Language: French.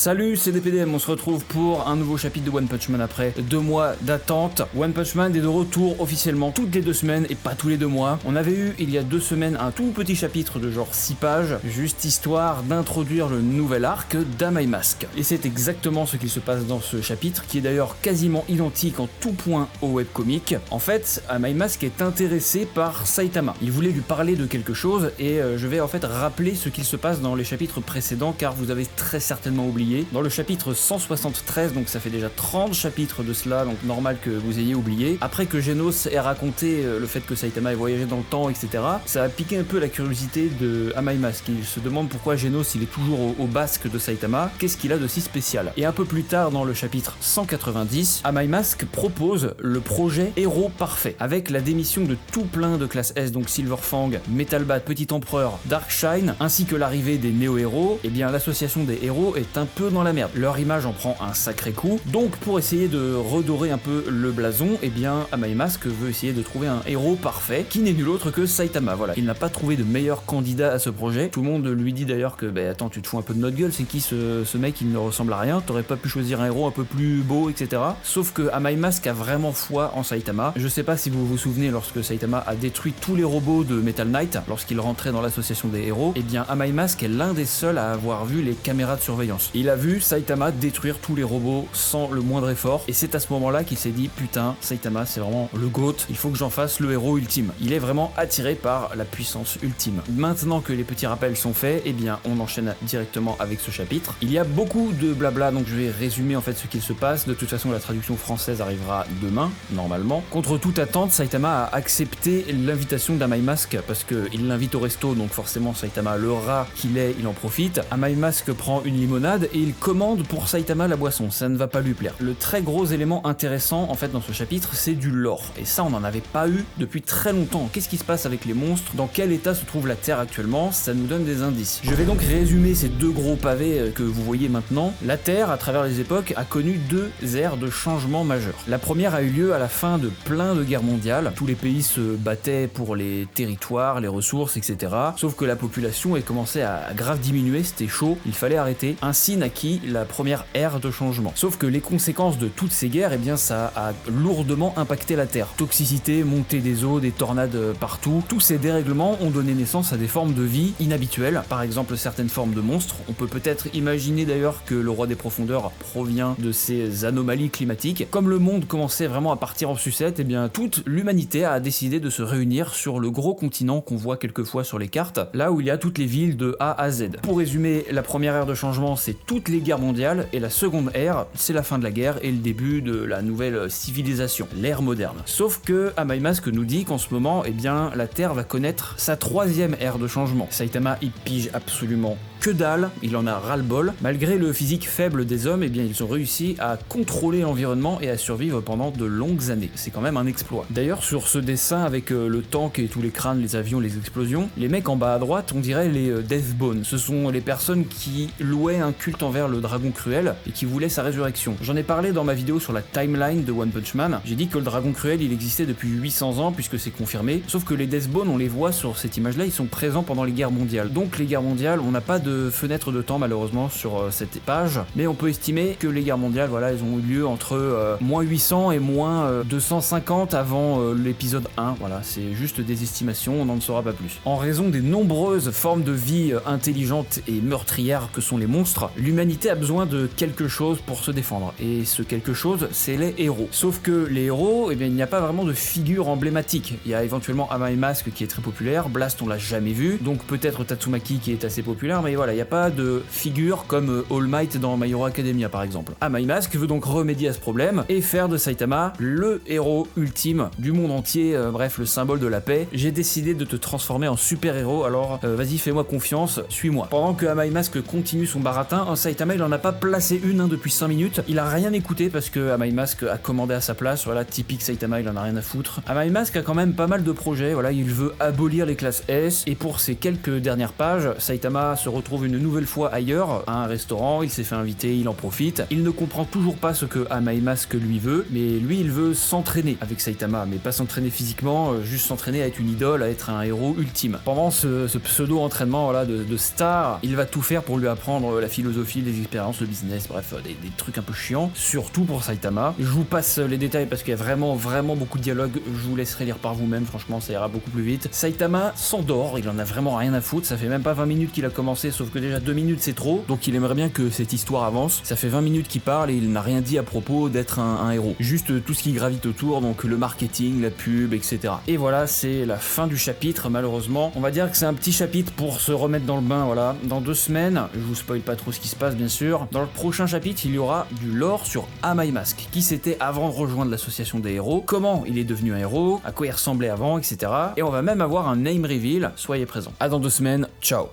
Salut, c'est DPDM, on se retrouve pour un nouveau chapitre de One Punch Man après 2 mois d'attente. One Punch Man est de retour officiellement toutes les 2 semaines et pas tous les 2 mois. On avait eu il y a 2 semaines un tout petit chapitre de genre 6 pages, juste histoire d'introduire le nouvel arc d'Am I Mask. Et c'est exactement ce qui se passe dans ce chapitre, qui est d'ailleurs quasiment identique en tout point au webcomic. En fait, Am I Mask est intéressé par Saitama. Il voulait lui parler de quelque chose et je vais en fait rappeler ce qu'il se passe dans les chapitres précédents car vous avez très certainement oublié. Dans le chapitre 173, donc ça fait déjà 30 chapitres de cela, donc normal que vous ayez oublié. Après que Genos ait raconté le fait que Saitama ait voyagé dans le temps, etc., ça a piqué un peu la curiosité de Am I Mask. Il se demande pourquoi Genos il est toujours au basque de Saitama, qu'est-ce qu'il a de si spécial. Et un peu plus tard dans le chapitre 190, Am I Mask propose le projet Héros Parfait, avec la démission de tout plein de classe S, donc Silverfang, Metal Bat, Petit Empereur, Darkshine, ainsi que l'arrivée des néo-héros. Et bien l'association des héros est un peu dans la merde. Leur image en prend un sacré coup. Donc pour essayer de redorer un peu le blason, et bien Am I Mask veut essayer de trouver un héros parfait qui n'est nul autre que Saitama. Voilà, il n'a pas trouvé de meilleur candidat à ce projet. Tout le monde lui dit d'ailleurs que attends, tu te fous un peu de notre gueule, c'est qui ce mec, il ne ressemble à rien, t'aurais pas pu choisir un héros un peu plus beau, etc. Sauf que Am I Mask a vraiment foi en Saitama. Je sais pas si vous vous souvenez lorsque Saitama a détruit tous les robots de Metal Knight lorsqu'il rentrait dans l'association des héros, et bien Am I Mask est l'un des seuls à avoir vu les caméras de surveillance. Il a vu Saitama détruire tous les robots sans le moindre effort, et c'est à ce moment-là qu'il s'est dit putain, Saitama c'est vraiment le GOAT, il faut que j'en fasse le héros ultime. Il est vraiment attiré par la puissance ultime. Maintenant que les petits rappels sont faits, et bien on enchaîne directement avec ce chapitre. Il y a beaucoup de blabla, donc je vais résumer en fait ce qu'il se passe. De toute façon la traduction française arrivera demain, normalement. Contre toute attente, Saitama a accepté l'invitation d'Am I Mask parce qu'il l'invite au resto, donc forcément Saitama, le rat qu'il est, il en profite. Am I Mask prend une limonade et il commande pour Saitama la boisson, ça ne va pas lui plaire. Le très gros élément intéressant en fait dans ce chapitre, c'est du lore, et ça on n'en avait pas eu depuis très longtemps. Qu'est-ce qui se passe avec les monstres, dans quel état se trouve la Terre actuellement, ça nous donne des indices. Je vais donc résumer ces 2 gros pavés que vous voyez maintenant. La Terre, à travers les époques, a connu 2 ères de changement majeurs. La première a eu lieu à la fin de plein de guerres mondiales, tous les pays se battaient pour les territoires, les ressources, etc. Sauf que la population est commencé à grave diminuer, c'était chaud, il fallait arrêter. Ainsi naquit la première ère de changement. Sauf que les conséquences de toutes ces guerres, eh bien ça a lourdement impacté la Terre. Toxicité, montée des eaux, des tornades partout. Tous ces dérèglements ont donné naissance à des formes de vie inhabituelles. Par exemple certaines formes de monstres. On peut peut-être imaginer d'ailleurs que le roi des profondeurs provient de ces anomalies climatiques. Comme le monde commençait vraiment à partir en sucette, eh bien toute l'humanité a décidé de se réunir sur le gros continent qu'on voit quelquefois sur les cartes, là où il y a toutes les villes de A à Z. Pour résumer, la première ère de changement, c'est toutes les guerres mondiales, et la seconde ère, c'est la fin de la guerre et le début de la nouvelle civilisation, l'ère moderne. Sauf que Am I Mask nous dit qu'en ce moment, eh bien, la Terre va connaître sa 3e ère de changement. Saitama, il pige absolument que dalle, il en a ras-le-bol. Malgré le physique faible des hommes, eh bien, ils ont réussi à contrôler l'environnement et à survivre pendant de longues années. C'est quand même un exploit. D'ailleurs, sur ce dessin avec le tank et tous les crânes, les avions, les explosions, les mecs en bas à droite, on dirait les Deathbone. Ce sont les personnes qui louaient un culte envers le dragon cruel et qui voulaient sa résurrection. J'en ai parlé dans ma vidéo sur la timeline de One Punch Man. J'ai dit que le dragon cruel, il existait depuis 800 ans puisque c'est confirmé. Sauf que les Deathbone, on les voit sur cette image-là, ils sont présents pendant les guerres mondiales. Donc les guerres mondiales, on n'a pas de fenêtre de temps malheureusement sur cette page, mais on peut estimer que les guerres mondiales, voilà, elles ont eu lieu entre moins 800 et moins 250 avant l'épisode 1. Voilà, c'est juste des estimations, on n'en saura pas plus. En raison des nombreuses formes de vie intelligentes et meurtrières que sont les monstres, l'humanité a besoin de quelque chose pour se défendre, et ce quelque chose, c'est les héros. Sauf que les héros, eh bien, il n'y a pas vraiment de figure emblématique. Il y a éventuellement Am I Mask qui est très populaire, Blast on l'a jamais vu, donc peut-être Tatsumaki qui est assez populaire, mais voilà, il n'y a pas de figure comme All Might dans My Hero Academia par exemple. Am I Mask veut donc remédier à ce problème et faire de Saitama le héros ultime du monde entier, bref, le symbole de la paix. J'ai décidé de te transformer en super-héros, alors vas-y, fais-moi confiance, suis-moi. Pendant que Am I Mask continue son baratin, Saitama il en a pas placé une depuis 5 minutes, il a rien écouté parce que Am I Mask a commandé à sa place, voilà, typique Saitama, il en a rien à foutre. Am I Mask a quand même pas mal de projets, voilà, il veut abolir les classes S, et pour ces quelques dernières pages, Saitama se retrouve retrouve une nouvelle fois ailleurs, à un restaurant, il s'est fait inviter, il en profite. Il ne comprend toujours pas ce que Amai Mask lui veut, mais lui il veut s'entraîner avec Saitama, mais pas s'entraîner physiquement, juste s'entraîner à être une idole, à être un héros ultime. Pendant ce pseudo-entraînement voilà, de star, il va tout faire pour lui apprendre la philosophie, les expériences, le business, bref, des trucs un peu chiants, surtout pour Saitama. Je vous passe les détails parce qu'il y a vraiment beaucoup de dialogues, je vous laisserai lire par vous-même, franchement ça ira beaucoup plus vite. Saitama s'endort, il en a vraiment rien à foutre, ça fait même pas 20 minutes qu'il a commencé, sauf que déjà 2 minutes c'est trop, donc il aimerait bien que cette histoire avance. Ça fait 20 minutes qu'il parle et il n'a rien dit à propos d'être un héros. Juste tout ce qui gravite autour, donc le marketing, la pub, etc. Et voilà, c'est la fin du chapitre, malheureusement. On va dire que c'est un petit chapitre pour se remettre dans le bain, voilà. Dans 2 semaines, je vous spoil pas trop ce qui se passe, bien sûr. Dans le prochain chapitre, il y aura du lore sur Amai Mask, qui c'était avant de rejoindre l'association des héros, comment il est devenu un héros, à quoi il ressemblait avant, etc. Et on va même avoir un name reveal, soyez présents. À dans 2 semaines, ciao.